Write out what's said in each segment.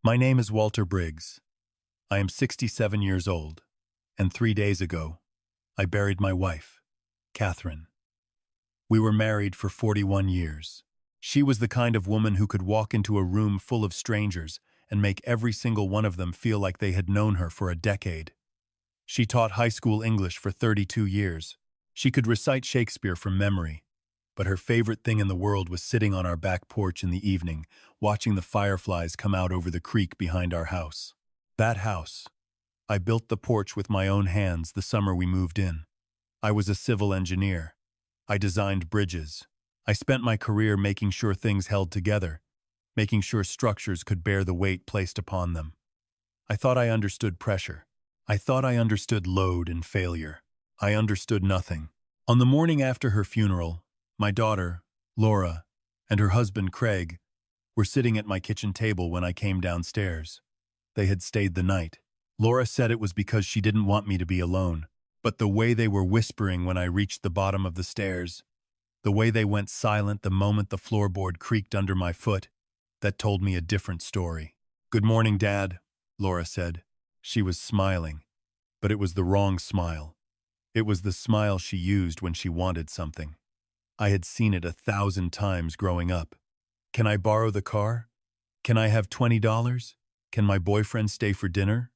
My name is Walter Briggs. I am 67 years old, and 3 days ago, I buried my wife, Catherine. We were married for 41 years. She was the kind of woman who could walk into a room full of strangers and make every single one of them feel like they had known her for a decade. She taught high school English for 32 years. She could recite Shakespeare from memory, but her favorite thing in the world was sitting on our back porch in the evening, watching the fireflies come out over the creek behind our house. That house. I built the porch with my own hands the summer we moved in. I was a civil engineer. I designed bridges. I spent my career making sure things held together, making sure structures could bear the weight placed upon them. I thought I understood pressure. I thought I understood load and failure. I understood nothing. On the morning after her funeral, my daughter, Laura, and her husband, Craig, were sitting at my kitchen table when I came downstairs. They had stayed the night. Laura said it was because she didn't want me to be alone, but the way they were whispering when I reached the bottom of the stairs, the way they went silent the moment the floorboard creaked under my foot, that told me a different story. "Good morning, Dad," Laura said. She was smiling, but it was the wrong smile. It was the smile she used when she wanted something. I had seen it 1,000 times growing up. "Can I borrow the car? Can I have $20? Can my boyfriend stay for dinner?"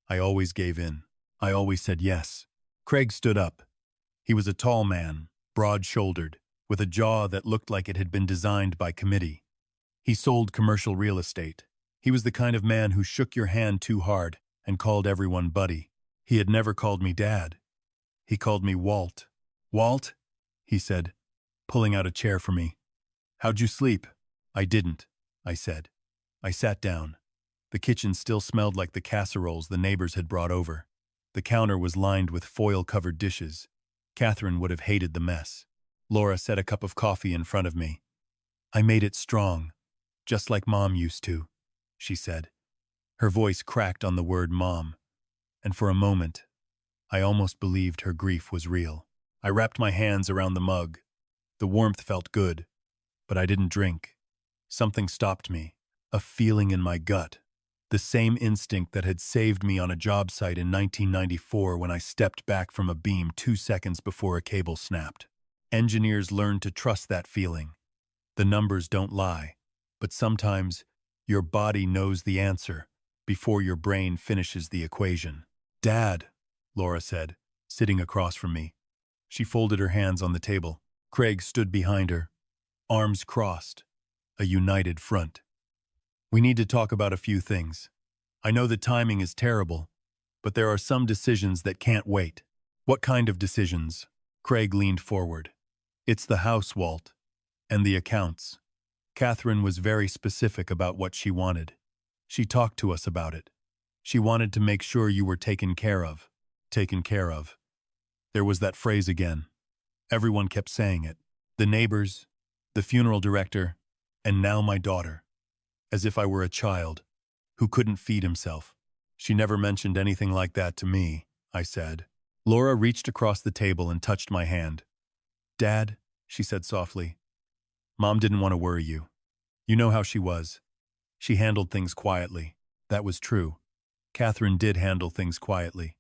I always gave in. I always said yes. Craig stood up. He was a tall man, broad-shouldered, with a jaw that looked like it had been designed by committee. He sold commercial real estate. He was the kind of man who shook your hand too hard and called everyone buddy. He had never called me Dad. He called me Walt. "Walt," he said, pulling out a chair for me. "How'd you sleep?" "I didn't," I said. I sat down. The kitchen still smelled like the casseroles the neighbors had brought over. The counter was lined with foil-covered dishes. Catherine would have hated the mess. Laura set a cup of coffee in front of me. "I made it strong, just like Mom used to," she said. Her voice cracked on the word Mom, and for a moment, I almost believed her grief was real. I wrapped my hands around the mug. The warmth felt good, but I didn't drink. Something stopped me, a feeling in my gut. The same instinct that had saved me on a job site in 1994 when I stepped back from a beam 2 seconds before a cable snapped. Engineers learn to trust that feeling. The numbers don't lie, but sometimes your body knows the answer before your brain finishes the equation. "Dad," Laura said, sitting across from me. She folded her hands on the table. Craig stood behind her, arms crossed, a united front. "We need to talk about a few things. I know the timing is terrible, but there are some decisions that can't wait." "What kind of decisions?" Craig leaned forward. "It's the house, Walt, and the accounts." Catherine was very specific about what she wanted. She talked to us about it. She wanted to make sure you were taken care of. Taken care of. There was that phrase again. Everyone kept saying it. The neighbors, the funeral director, and now my daughter. As if I were a child who couldn't feed himself. "She never mentioned anything like that to me," I said. Laura reached across the table and touched my hand. "Dad," she said softly, "Mom didn't want to worry you. You know how she was. She handled things quietly." That was true. Catherine did handle things quietly,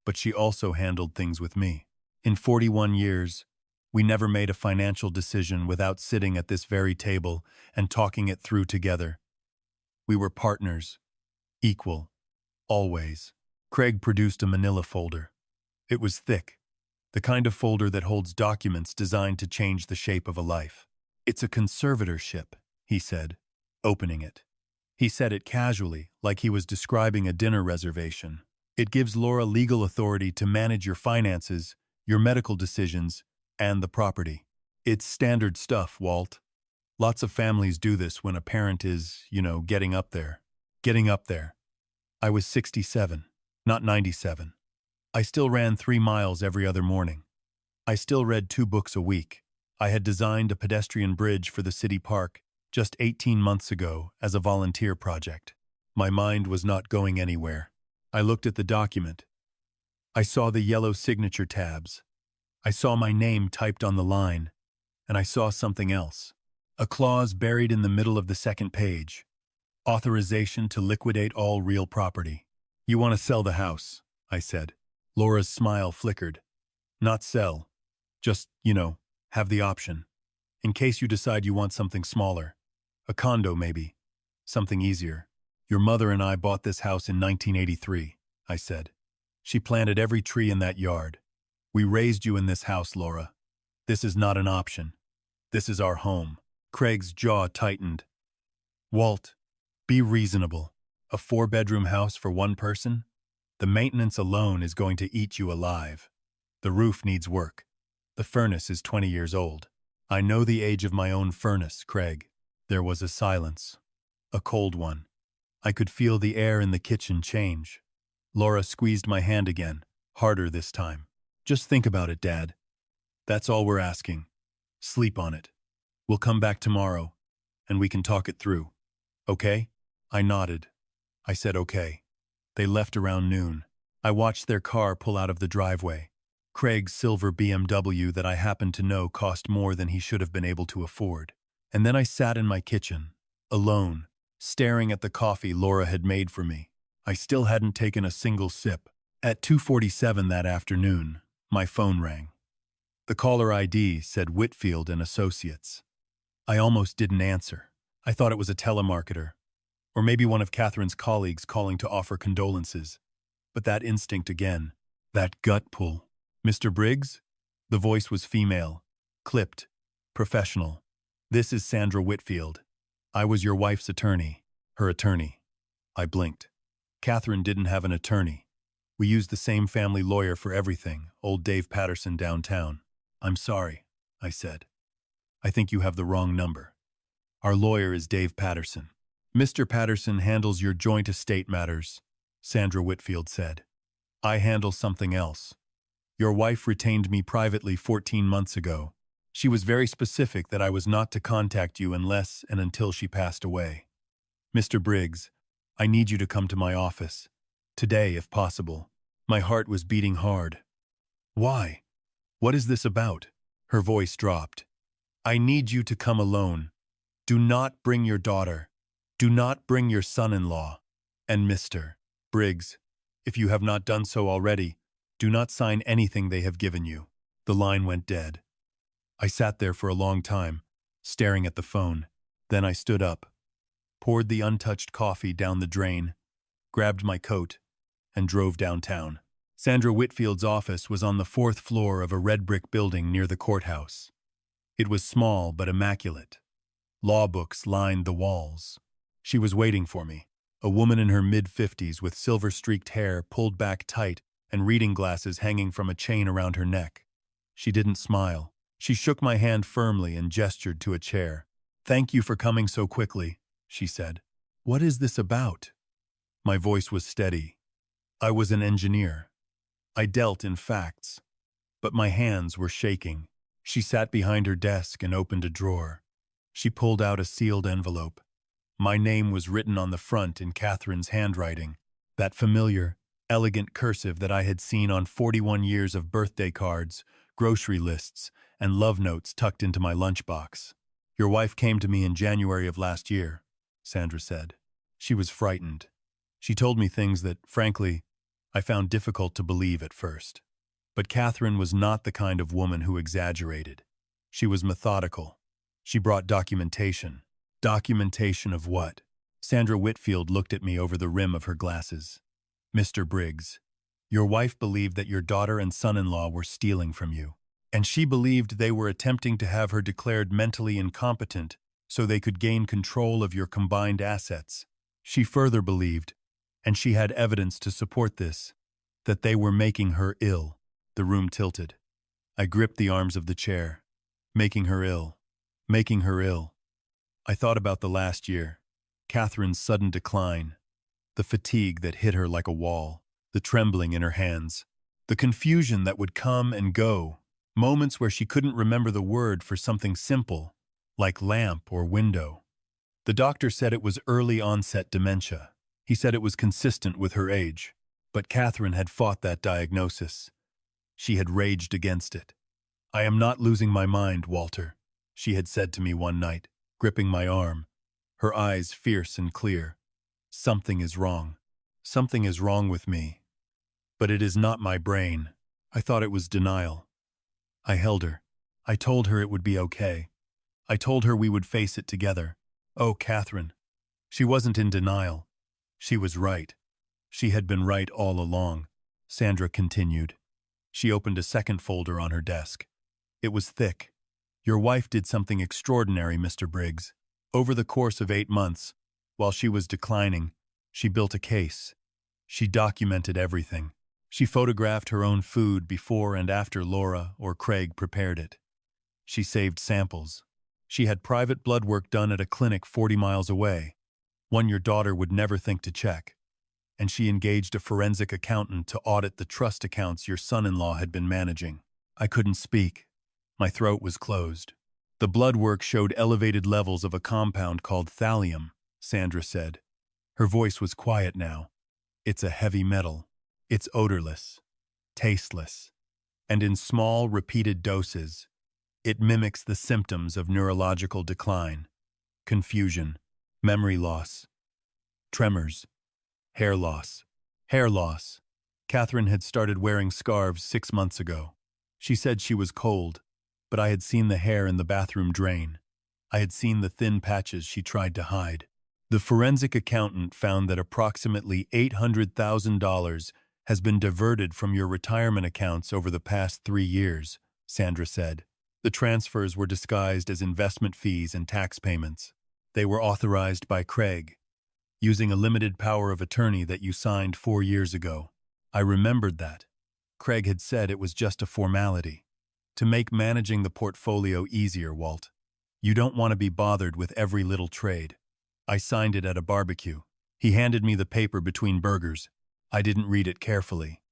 but she also handled things with me. In 41 years, we never made a financial decision without sitting at this very table and talking it through together. We were partners, equal, always. Craig produced a manila folder. It was thick, the kind of folder that holds documents designed to change the shape of a life. "It's a conservatorship," he said, opening it. He said it casually, like he was describing a dinner reservation. "It gives Laura legal authority to manage your finances, your medical decisions, and the property. It's standard stuff, Walt. Lots of families do this when a parent is, getting up there." Getting up there. I was 67, not 97. I still ran 3 miles every other morning. I still read 2 books a week. I had designed a pedestrian bridge for the city park just 18 months ago as a volunteer project. My mind was not going anywhere. I looked at the document. I saw the yellow signature tabs. I saw my name typed on the line, and I saw something else. A clause buried in the middle of the second page. Authorization to liquidate all real property. You want to sell the house, I said. Laura's smile flickered. Not sell. Just, have the option. In case you decide you want something smaller. A condo, maybe. Something easier. Your mother and I bought this house in 1983, I said. She planted every tree in that yard. We raised you in this house, Laura. This is not an option. This is our home. Craig's jaw tightened. Walt, be reasonable. A 4-bedroom house for one person? The maintenance alone is going to eat you alive. The roof needs work. The furnace is 20 years old. I know the age of my own furnace, Craig. There was a silence. A cold one. I could feel the air in the kitchen change. Laura squeezed my hand again, harder this time. Just think about it, Dad. That's all we're asking. Sleep on it. We'll come back tomorrow, and we can talk it through. Okay? I nodded. I said okay. They left around noon. I watched their car pull out of the driveway. Craig's silver BMW that I happened to know cost more than he should have been able to afford. And then I sat in my kitchen, alone, staring at the coffee Laura had made for me. I still hadn't taken a single sip. At 2:47 that afternoon, my phone rang. The caller ID said Whitfield and Associates. I almost didn't answer. I thought it was a telemarketer, or maybe one of Catherine's colleagues calling to offer condolences. But that instinct again, that gut pull. Mr. Briggs? The voice was female, clipped, professional. This is Sandra Whitfield. I was your wife's attorney, her attorney. I blinked. Catherine didn't have an attorney. We used the same family lawyer for everything, old Dave Patterson downtown. I'm sorry, I said. I think you have the wrong number. Our lawyer is Dave Patterson. Mr. Patterson handles your joint estate matters, Sandra Whitfield said. I handle something else. Your wife retained me privately 14 months ago. She was very specific that I was not to contact you unless and until she passed away. Mr. Briggs, I need you to come to my office. Today, if possible. My heart was beating hard. Why? What is this about? Her voice dropped. I need you to come alone. Do not bring your daughter. Do not bring your son-in-law. And Mr. Briggs, if you have not done so already, do not sign anything they have given you. The line went dead. I sat there for a long time, staring at the phone. Then I stood up, poured the untouched coffee down the drain, grabbed my coat, and drove downtown. Sandra Whitfield's office was on the 4th floor of a red brick building near the courthouse. It was small but immaculate. Law books lined the walls. She was waiting for me, a woman in her mid-50s with silver-streaked hair pulled back tight and reading glasses hanging from a chain around her neck. She didn't smile. She shook my hand firmly and gestured to a chair. Thank you for coming so quickly, she said. What is this about? My voice was steady. I was an engineer. I dealt in facts, but my hands were shaking. She sat behind her desk and opened a drawer. She pulled out a sealed envelope. My name was written on the front in Catherine's handwriting, that familiar, elegant cursive that I had seen on 41 years of birthday cards, grocery lists, and love notes tucked into my lunchbox. Your wife came to me in January of last year, Sandra said. She was frightened. She told me things that, frankly, I found difficult to believe at first. But Catherine was not the kind of woman who exaggerated. She was methodical. She brought documentation. Documentation of what? Sandra Whitfield looked at me over the rim of her glasses. Mr. Briggs, your wife believed that your daughter and son-in-law were stealing from you, and she believed they were attempting to have her declared mentally incompetent so they could gain control of your combined assets. She further believed, and she had evidence to support this, that they were making her ill. The room tilted. I gripped the arms of the chair. Making her ill. Making her ill. I thought about the last year. Catherine's sudden decline. The fatigue that hit her like a wall. The trembling in her hands. The confusion that would come and go. Moments where she couldn't remember the word for something simple, like lamp or window. The doctor said it was early onset dementia. He said it was consistent with her age. But Catherine had fought that diagnosis. She had raged against it. I am not losing my mind, Walter, she had said to me one night, gripping my arm. her eyes fierce and clear. Something is wrong. Something is wrong with me. But it is not my brain. I thought it was denial. I held her. I told her it would be okay. I told her we would face it together. Oh, Catherine. She wasn't in denial. She was right. She had been right all along, Sandra continued. She opened a second folder on her desk. It was thick. Your wife did something extraordinary, Mr. Briggs. Over the course of 8 months, while she was declining, she built a case. She documented everything. She photographed her own food before and after Laura or Craig prepared it. She saved samples. She had private blood work done at a clinic 40 miles away, one your daughter would never think to check. And she engaged a forensic accountant to audit the trust accounts your son-in-law had been managing. I couldn't speak. My throat was closed. The blood work showed elevated levels of a compound called thallium, Sandra said. Her voice was quiet now. It's a heavy metal. It's odorless, tasteless, and in small, repeated doses, it mimics the symptoms of neurological decline, confusion, memory loss, tremors, hair loss. Hair loss. Catherine had started wearing scarves 6 months ago. She said she was cold, but I had seen the hair in the bathroom drain. I had seen the thin patches she tried to hide. The forensic accountant found that approximately $800,000 has been diverted from your retirement accounts over the past 3 years, Sandra said. The transfers were disguised as investment fees and tax payments. They were authorized by Craig, using a limited power of attorney that you signed 4 years ago. I remembered that. Craig had said it was just a formality. To make managing the portfolio easier, Walt. You don't want to be bothered with every little trade. I signed it at a barbecue. He handed me the paper between burgers. I didn't read it carefully.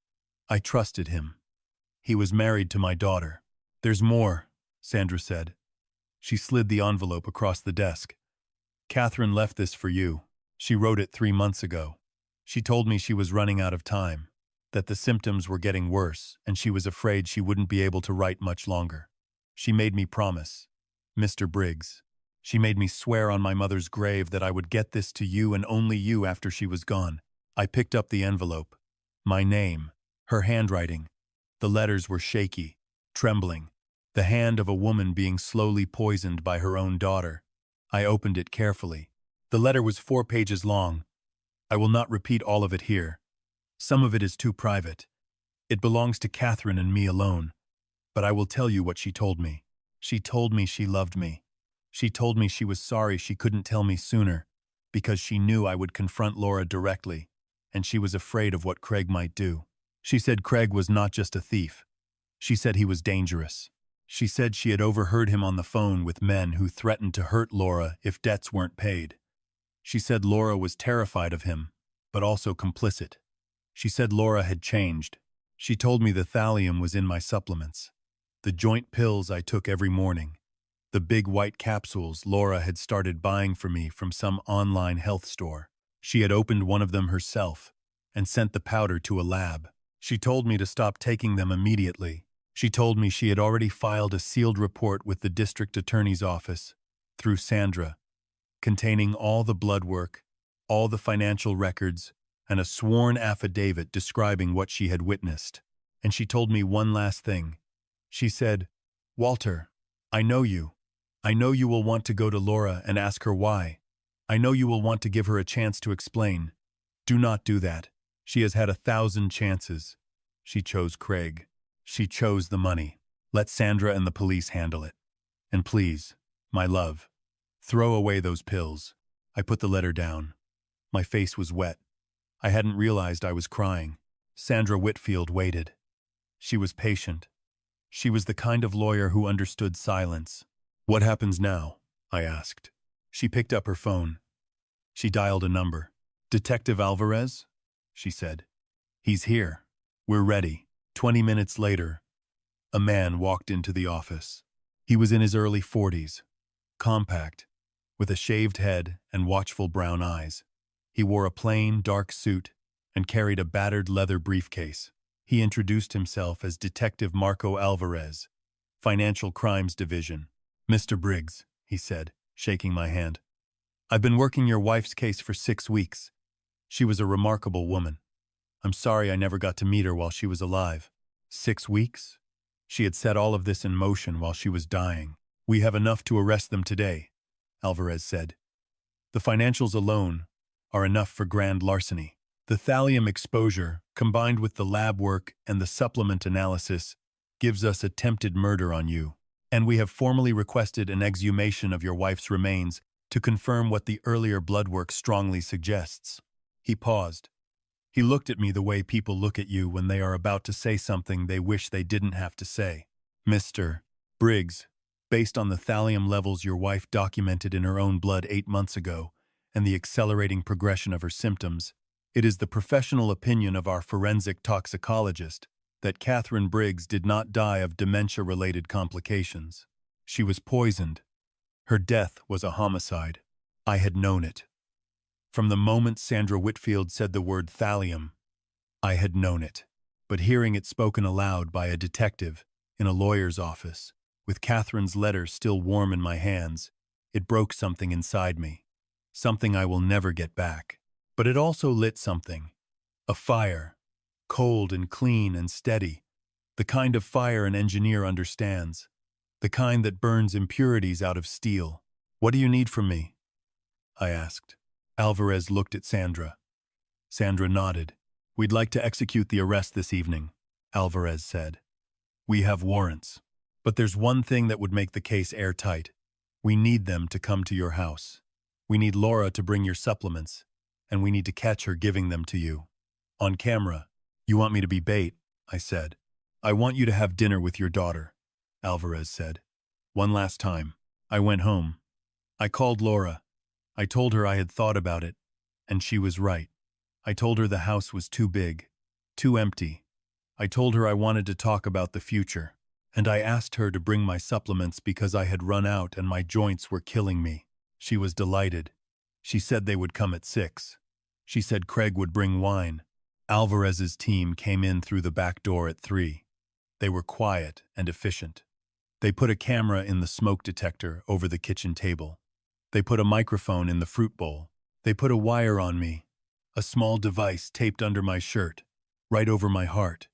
I trusted him. He was married to my daughter. There's more, Sandra said. She slid the envelope across the desk. Catherine left this for you. She wrote it 3 months ago. She told me she was running out of time, that the symptoms were getting worse, and she was afraid she wouldn't be able to write much longer. She made me promise, Mr. Briggs. She made me swear on my mother's grave that I would get this to you and only you after she was gone. I picked up the envelope. My name, her handwriting. The letters were shaky, trembling, the hand of a woman being slowly poisoned by her own daughter. I opened it carefully. The letter was 4 pages long. I will not repeat all of it here. Some of it is too private. It belongs to Catherine and me alone. But I will tell you what she told me. She told me she loved me. She told me she was sorry she couldn't tell me sooner, because she knew I would confront Laura directly, and she was afraid of what Craig might do. She said Craig was not just a thief. She said he was dangerous. She said she had overheard him on the phone with men who threatened to hurt Laura if debts weren't paid. She said Laura was terrified of him, but also complicit. She said Laura had changed. She told me the thallium was in my supplements, the joint pills I took every morning, the big white capsules Laura had started buying for me from some online health store. She had opened one of them herself and sent the powder to a lab. She told me to stop taking them immediately. She told me she had already filed a sealed report with the district attorney's office, through Sandra, containing all the blood work, all the financial records, and a sworn affidavit describing what she had witnessed. And she told me one last thing. She said, Walter, I know you. I know you will want to go to Laura and ask her why. I know you will want to give her a chance to explain. Do not do that. She has had 1,000 chances. She chose Craig. She chose the money. Let Sandra and the police handle it. And please, my love, throw away those pills. I put the letter down. My face was wet. I hadn't realized I was crying. Sandra Whitfield waited. She was patient. She was the kind of lawyer who understood silence. What happens now? I asked. She picked up her phone. She dialed a number. Detective Alvarez? She said. He's here. We're ready. 20 minutes later, a man walked into the office. He was in his early 40s, compact, with a shaved head and watchful brown eyes. He wore a plain, dark suit and carried a battered leather briefcase. He introduced himself as Detective Marco Alvarez, Financial Crimes Division. Mr. Briggs, he said, shaking my hand. I've been working your wife's case for 6 weeks. She was a remarkable woman. I'm sorry I never got to meet her while she was alive. 6 weeks? She had set all of this in motion while she was dying. We have enough to arrest them today, Alvarez said. The financials alone are enough for grand larceny. The thallium exposure, combined with the lab work and the supplement analysis, gives us attempted murder on you. And we have formally requested an exhumation of your wife's remains to confirm what the earlier blood work strongly suggests. He paused. He looked at me the way people look at you when they are about to say something they wish they didn't have to say. Mr. Briggs, based on the thallium levels your wife documented in her own blood 8 months ago and the accelerating progression of her symptoms, it is the professional opinion of our forensic toxicologist that Catherine Briggs did not die of dementia-related complications. She was poisoned. Her death was a homicide. I had known it. From the moment Sandra Whitfield said the word thallium, I had known it. But hearing it spoken aloud by a detective in a lawyer's office, with Catherine's letter still warm in my hands, it broke something inside me. Something I will never get back. But it also lit something. A fire. Cold and clean and steady. The kind of fire an engineer understands. The kind that burns impurities out of steel. What do you need from me? I asked. Alvarez looked at Sandra. Sandra nodded. We'd like to execute the arrest this evening, Alvarez said. We have warrants. But there's one thing that would make the case airtight. We need them to come to your house. We need Laura to bring your supplements, and we need to catch her giving them to you. On camera. You want me to be bait, I said. I want you to have dinner with your daughter, Alvarez said. One last time. I went home. I called Laura. I told her I had thought about it, and she was right. I told her the house was too big, too empty. I told her I wanted to talk about the future, and I asked her to bring my supplements because I had run out and my joints were killing me. She was delighted. She said they would come at 6. She said Craig would bring wine. Alvarez's team came in through the back door at 3. They were quiet and efficient. They put a camera in the smoke detector over the kitchen table. They put a microphone in the fruit bowl. They put a wire on me, a small device taped under my shirt, right over my heart.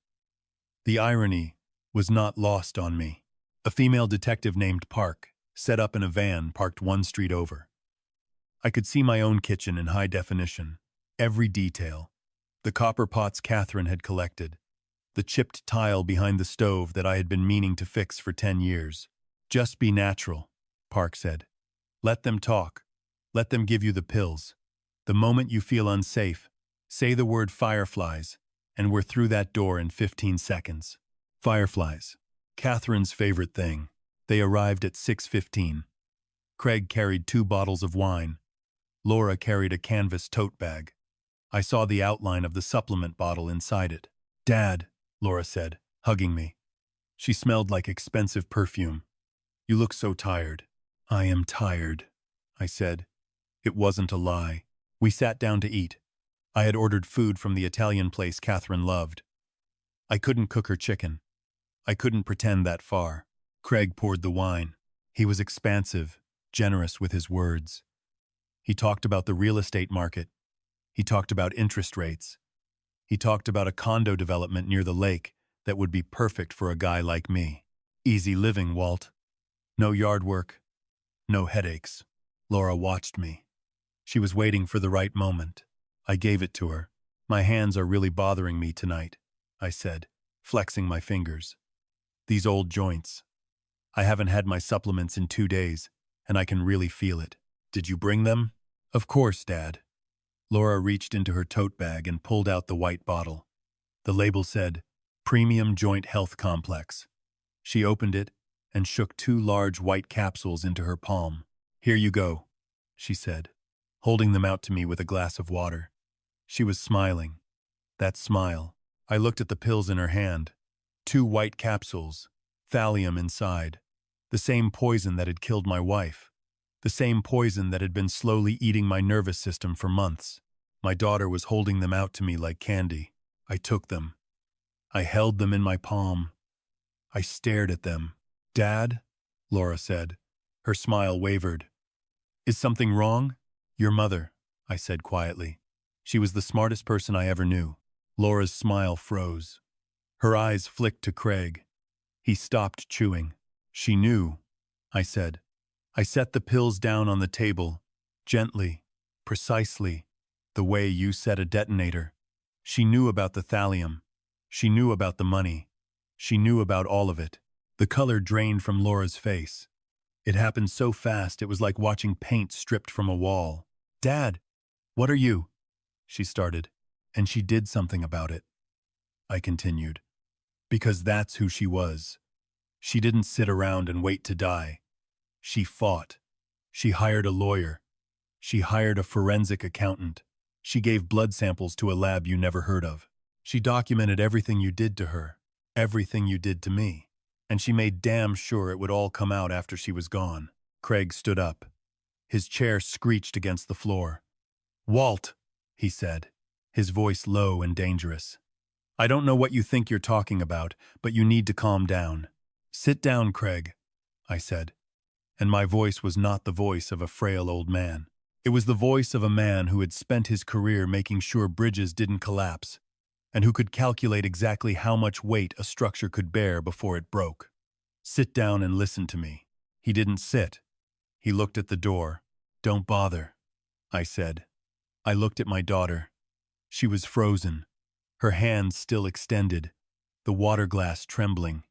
The irony was not lost on me. A female detective named Park set up in a van parked 1 street over. I could see my own kitchen in high definition, every detail. The copper pots Catherine had collected, the chipped tile behind the stove that I had been meaning to fix for 10 years. Just be natural, Park said. Let them talk. Let them give you the pills. The moment you feel unsafe, say the word fireflies, and we're through that door in 15 seconds. Fireflies. Catherine's favorite thing. They arrived at 6:15. Craig carried 2 bottles of wine. Laura carried a canvas tote bag. I saw the outline of the supplement bottle inside it. Dad, Laura said, hugging me. She smelled like expensive perfume. You look so tired. I am tired, I said. It wasn't a lie. We sat down to eat. I had ordered food from the Italian place Catherine loved. I couldn't cook her chicken. I couldn't pretend that far. Craig poured the wine. He was expansive, generous with his words. He talked about the real estate market. He talked about interest rates. He talked about a condo development near the lake that would be perfect for a guy like me. Easy living, Walt. No yard work. No headaches. Laura watched me. She was waiting for the right moment. I gave it to her. My hands are really bothering me tonight, I said, flexing my fingers. These old joints. I haven't had my supplements in 2 days, and I can really feel it. Did you bring them? Of course, Dad. Laura reached into her tote bag and pulled out the white bottle. The label said, Premium Joint Health Complex. She opened it and shook 2 large white capsules into her palm. Here you go, she said, holding them out to me with a glass of water. She was smiling. That smile. I looked at the pills in her hand. 2 white capsules, thallium inside. The same poison that had killed my wife. The same poison that had been slowly eating my nervous system for months. My daughter was holding them out to me like candy. I took them. I held them in my palm. I stared at them. Dad, Laura said. Her smile wavered. Is something wrong? Your mother, I said quietly. She was the smartest person I ever knew. Laura's smile froze. Her eyes flicked to Craig. He stopped chewing. She knew, I said. I set the pills down on the table, gently, precisely, the way you set a detonator. She knew about the thallium. She knew about the money. She knew about all of it. The color drained from Laura's face. It happened so fast it was like watching paint stripped from a wall. Dad, what are you? She started, and she did something about it. I continued. Because that's who she was. She didn't sit around and wait to die. She fought. She hired a lawyer. She hired a forensic accountant. She gave blood samples to a lab you never heard of. She documented everything you did to her, everything you did to me. And she made damn sure it would all come out after she was gone. Craig stood up. His chair screeched against the floor. Walt, he said, his voice low and dangerous. I don't know what you think you're talking about, but you need to calm down. Sit down, Craig, I said. And my voice was not the voice of a frail old man. It was the voice of a man who had spent his career making sure bridges didn't collapse, and who could calculate exactly how much weight a structure could bear before it broke. Sit down and listen to me. He didn't sit. He looked at the door. Don't bother, I said. I looked at my daughter. She was frozen, her hands still extended, the water glass trembling.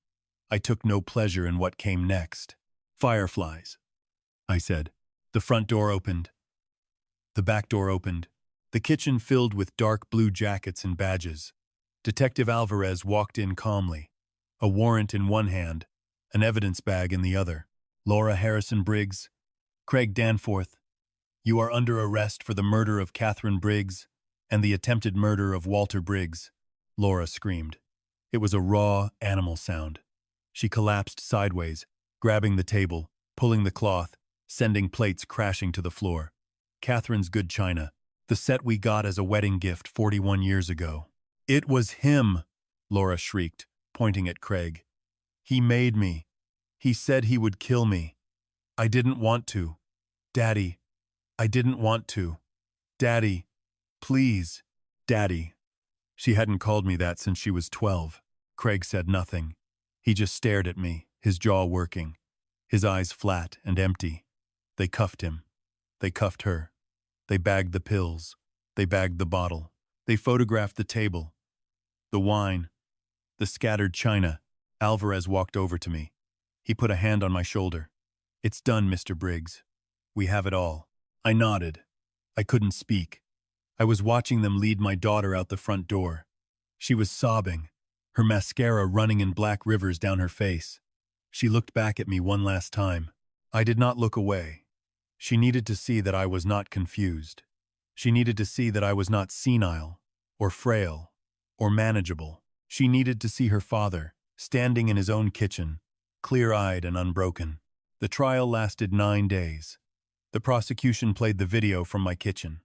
I took no pleasure in what came next. Fireflies, I said. The front door opened. The back door opened. The kitchen filled with dark blue jackets and badges. Detective Alvarez walked in calmly, a warrant in one hand, an evidence bag in the other. Laura Harrison Briggs, Craig Danforth, you are under arrest for the murder of Catherine Briggs and the attempted murder of Walter Briggs, Laura screamed. It was a raw, animal sound. She collapsed sideways, grabbing the table, pulling the cloth, sending plates crashing to the floor. Catherine's good china, the set we got as a wedding gift 41 years ago. It was him, Laura shrieked, pointing at Craig. He made me. He said he would kill me. I didn't want to. Daddy, I didn't want to. Daddy, please, Daddy. She hadn't called me that since she was 12. Craig said nothing. He just stared at me, his jaw working, his eyes flat and empty. They cuffed him. They cuffed her. They bagged the pills. They bagged the bottle. They photographed the table, the wine, the scattered china. Alvarez walked over to me. He put a hand on my shoulder. It's done, Mr. Briggs. We have it all. I nodded. I couldn't speak. I was watching them lead my daughter out the front door. She was sobbing, her mascara running in black rivers down her face. She looked back at me one last time. I did not look away. She needed to see that I was not confused. She needed to see that I was not senile, or frail, or manageable. She needed to see her father, standing in his own kitchen, clear-eyed and unbroken. The trial lasted 9 days. The prosecution played the video from my kitchen.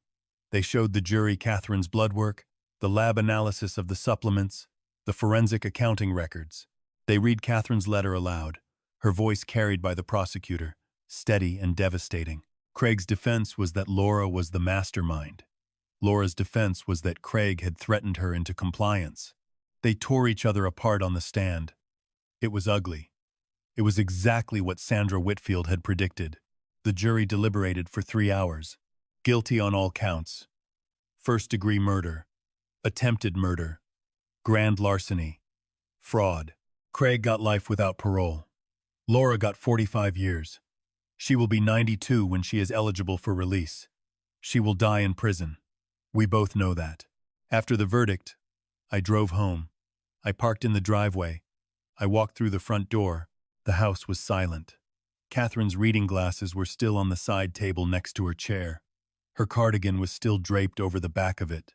They showed the jury Catherine's blood work, the lab analysis of the supplements, the forensic accounting records. They read Catherine's letter aloud, her voice carried by the prosecutor, steady and devastating. Craig's defense was that Laura was the mastermind. Laura's defense was that Craig had threatened her into compliance. They tore each other apart on the stand. It was ugly. It was exactly what Sandra Whitfield had predicted. The jury deliberated for 3 hours. Guilty on all counts. First-degree murder. Attempted murder. Grand larceny. Fraud. Craig got life without parole. Laura got 45 years. She will be 92 when she is eligible for release. She will die in prison. We both know that. After the verdict, I drove home. I parked in the driveway. I walked through the front door. The house was silent. Catherine's reading glasses were still on the side table next to her chair. Her cardigan was still draped over the back of it,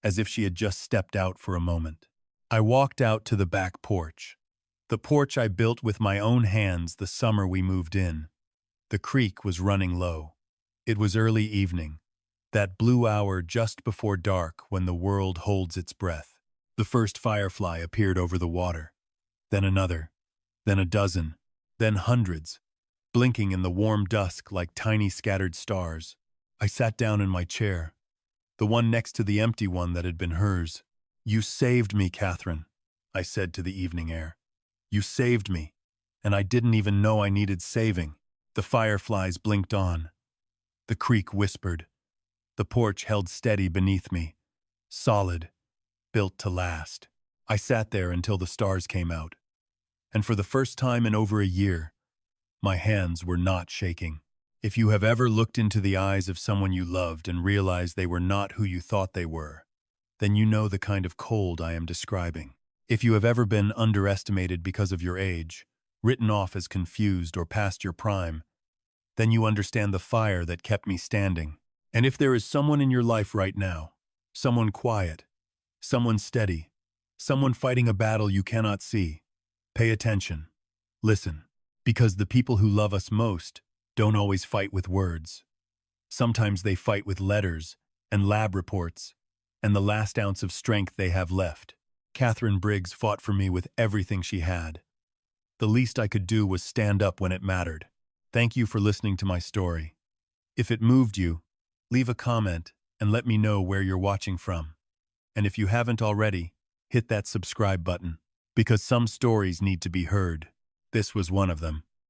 as if she had just stepped out for a moment. I walked out to the back porch. The porch I built with my own hands the summer we moved in. The creek was running low. It was early evening, that blue hour just before dark when the world holds its breath. The first firefly appeared over the water, then another, then a dozen, then hundreds, blinking in the warm dusk like tiny scattered stars. I sat down in my chair, the one next to the empty one that had been hers. "You saved me, Catherine," I said to the evening air. "You saved me, and I didn't even know I needed saving." The fireflies blinked on. The creek whispered. The porch held steady beneath me, solid, built to last. I sat there until the stars came out, and for the first time in over a year, my hands were not shaking. If you have ever looked into the eyes of someone you loved and realized they were not who you thought they were, then you know the kind of cold I am describing. If you have ever been underestimated because of your age, written off as confused or past your prime, then you understand the fire that kept me standing. And if there is someone in your life right now, someone quiet, someone steady, someone fighting a battle you cannot see, pay attention. Listen, because the people who love us most don't always fight with words. Sometimes they fight with letters and lab reports and the last ounce of strength they have left. Catherine Briggs fought for me with everything she had. The least I could do was stand up when it mattered. Thank you for listening to my story. If it moved you, leave a comment and let me know where you're watching from. And if you haven't already, hit that subscribe button, because some stories need to be heard. This was one of them.